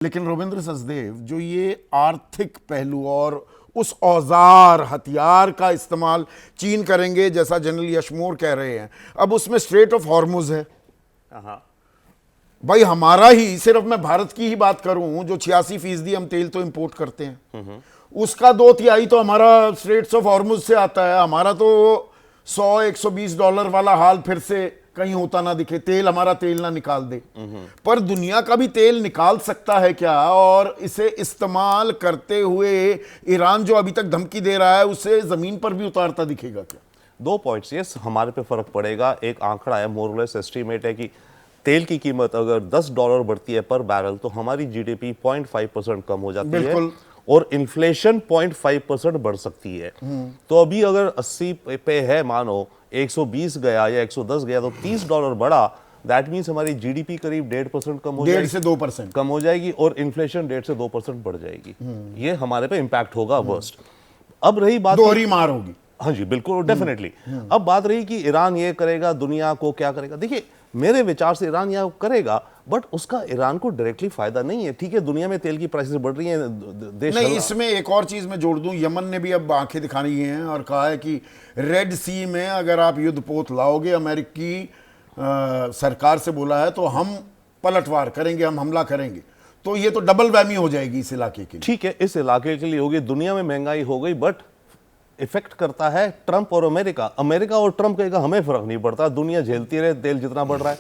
लेकिन रविंद्र सचदेव, जो ये आर्थिक पहलू और उस औजार हथियार का इस्तेमाल चीन करेंगे जैसा जनरल यशमोर कह रहे हैं, अब उसमें स्ट्रेट ऑफ हॉर्मुज है। भाई हमारा ही, सिर्फ मैं भारत की ही बात करूं, जो 86% हम तेल तो इंपोर्ट करते हैं, उसका 2/3 तो हमारा स्ट्रेट्स ऑफ हॉर्मुज से आता है। हमारा तो $100-120 वाला हाल फिर से कहीं होता ना दिखे, तेल हमारा तेल ना निकाल दे। पर दुनिया का भी तेल निकाल सकता है क्या? और इसे इस्तेमाल करते हुए ईरान जो अभी तक धमकी दे रहा है, उसे जमीन पर भी उतारता दिखेगा क्या? 2 पॉइंट्स, ये हमारे पे फर्क पड़ेगा। एक आंकड़ा है, मोरलेस एस्टीमेट है कि तेल की कीमत अगर $10 बढ़ती है पर बैरल तो हमारी जीडीपी 0.5% कम हो जाती है और इन्फ्लेशन 0.5% बढ़ सकती है। तो अभी अगर 80 पे है, मानो 120 गया या 110 गया तो $30 बढ़ा, दैट मीन्स हमारी जीडीपी करीब 1.5% कम हो जाएगी, 1.5 से 2% कम हो जाएगी और इन्फ्लेशन 1.5 से 2% बढ़ जाएगी। ये हमारे पे इम्पैक्ट होगा वर्स्ट। अब रही बात, दोहरी मार होगी। हाँ जी बिल्कुल, डेफिनेटली। अब बात रही कि ईरान ये करेगा, दुनिया को क्या करेगा। देखिए मेरे विचार से ईरान यह करेगा, बट उसका ईरान को डायरेक्टली फायदा नहीं है। ठीक है, दुनिया में तेल की प्राइसेस बढ़ रही हैं, देश नहीं, इसमें एक और चीज मैं जोड़ दूं, यमन ने भी अब आंखें दिखानी हैं और कहा है कि रेड सी में अगर आप युद्धपोत लाओगे, अमेरिकी सरकार से बोला है, तो हम पलटवार करेंगे, हम हमला करेंगे। तो ये तो डबल वैमी हो जाएगी इस इलाके के लिए। ठीक है, इस इलाके के लिए होगी। दुनिया में महंगाई हो गई, बट इफेक्ट करता है ट्रंप और अमेरिका। अमेरिका और ट्रंप कहेगा हमें फर्क नहीं पड़ता, दुनिया झेलती रहे, तेल जितना बढ़ रहा है।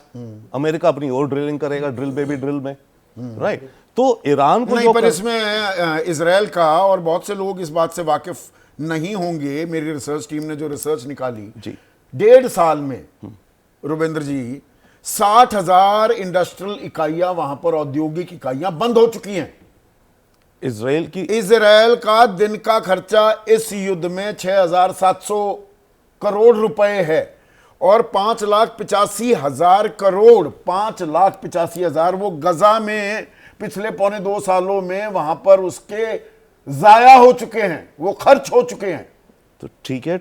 अमेरिका अपनी और ड्रिलिंग करेगा, ड्रिल बेबी ड्रिल में, राइट। तो ईरान को नहीं, पर इसमें इजराइल का, और बहुत से लोग इस बात से वाकिफ नहीं होंगे, मेरी रिसर्च टीम ने जो रिसर्च निकाली जी, 1.5 साल में रुपेंद्र जी 60,000 इंडस्ट्रियल इकाइयां, वहां पर औद्योगिक इकाइयां बंद हो चुकी हैं। इजराइल का दिन का खर्चा इस युद्ध में 6,700 करोड़ रुपए है और 5,85,000 करोड़, 5,85,000 वो गजा में पिछले 1.25 सालों में वहां पर उसके जाया हो चुके हैं, वो खर्च हो चुके हैं। तो ठीक है,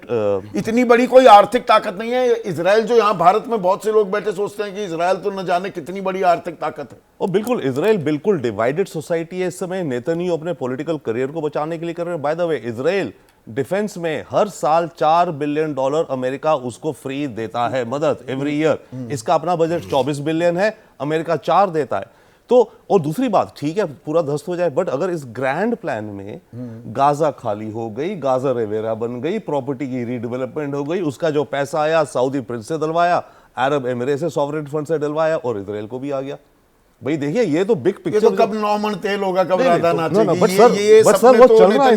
इतनी बड़ी कोई आर्थिक ताकत नहीं है इजराइल। जो यहां भारत में बहुत से लोग बैठे सोचते हैं कि इजराइल तो न जाने कितनी बड़ी आर्थिक ताकत है। और बिल्कुल इजराइल बिल्कुल डिवाइडेड सोसाइटी है इस समय। नेतन्याहू अपने पॉलिटिकल करियर को बचाने के लिए कर रहे हैं। By the way, Israel defence में हर साल $4 बिलियन अमेरिका उसको फ्री देता है, मदद, एवरी ईयर। इसका अपना बजट 24 बिलियन है, अमेरिका 4 देता है। तो और दूसरी बात, ठीक है पूरा ध्वस्त हो जाए, बट अगर इस ग्रैंड प्लान में गाजा खाली हो गई, गाजा रेवेरा बन गई, प्रॉपर्टी की रीडेवलपमेंट हो गई, उसका जो पैसा आया सऊदी प्रिंस से दिलवाया, अरब एमिरेट से सॉवरेन फंड से दिलवाया और इजराइल को भी आ गया। भाई देखिए, ये तो बिग पिक्चर। ये तो कब 9 मन तेल होगा, कब राधा नाचेगी। बट सर वो चल रहा है,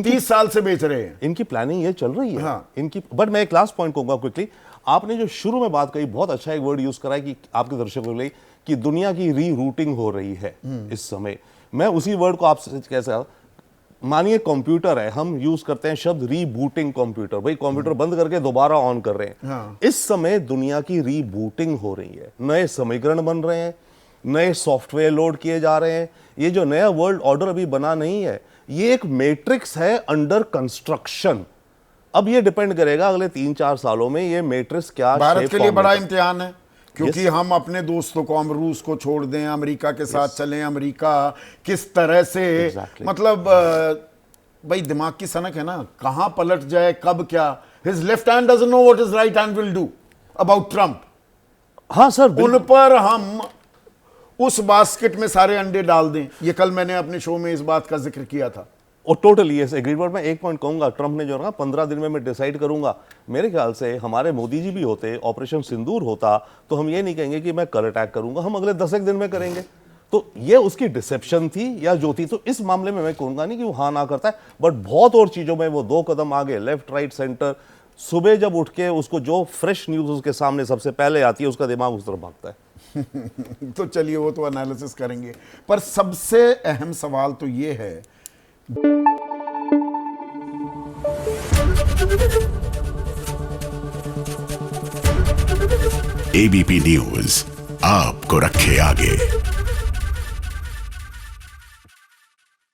30 साल से बेच रहे हैं। इनकी प्लानिंग ये चल रही है। हाँ। इनकी, बट मैं एक लास्ट पॉइंट कहूंगा क्विकली। आपने जो शुरू में बात कही, बहुत अच्छा एक वर्ड यूज करा है कि आपके दर्शकों के लिए, कि दुनिया की रीरूटिंग हो रही है इस समय। मैं उसी वर्ड को आपसे कह सकता, मानिए कंप्यूटर है, हम यूज करते हैं शब्द रीबूटिंग कंप्यूटर। भाई कंप्यूटर बंद करके दोबारा ऑन कर रहे हैं। हाँ। इस समय दुनिया की रीबूटिंग हो रही है, नए समीकरण बन रहे हैं, नए सॉफ्टवेयर लोड किए जा रहे हैं। ये जो नया वर्ल्ड ऑर्डर अभी बना नहीं है, ये एक मैट्रिक्स है अंडर कंस्ट्रक्शन। अब ये डिपेंड करेगा अगले 3-4 सालों में ये मैट्रिक्स क्या। भारत के लिए बड़ा इम्तिहान है, क्योंकि हम अपने दोस्तों को, हम रूस को छोड़ दें, अमेरिका के साथ चलें। अमेरिका किस तरह से मतलब भाई दिमाग की सनक है ना, कहां पलट जाए, कब क्या। His left hand doesn't know what his right hand will do about Trump. हाँ सर, उन पर हम उस बास्केट में सारे अंडे डाल दें। ये कल मैंने अपने शो में इस बात का जिक्र किया था। और टोटली यस एग्रीड। बट मैं एक पॉइंट कहूंगा, ट्रंप ने जो ना 15 दिन में मैं डिसाइड करूंगा, मेरे ख्याल से हमारे मोदी जी भी होते, ऑपरेशन सिंदूर होता, तो हम ये नहीं कहेंगे कि मैं कल अटैक करूंगा, हम अगले 10 दिन में करेंगे। तो ये उसकी डिसेप्शन थी या जो थी। तो इस मामले में मैं कहूंगा नहीं कि वो हाँ ना करता है, बट बहुत और चीजों में वो 2 कदम आगे, लेफ्ट राइट सेंटर। सुबह जब उठ के उसको जो फ्रेश न्यूज उसके सामने सबसे पहले आती है, उसका दिमाग उस तरफ भागता है। तो चलिए वो तो एनालिसिस करेंगे, पर सबसे अहम सवाल तो ये है, एबीपी न्यूज आपको रखे आगे।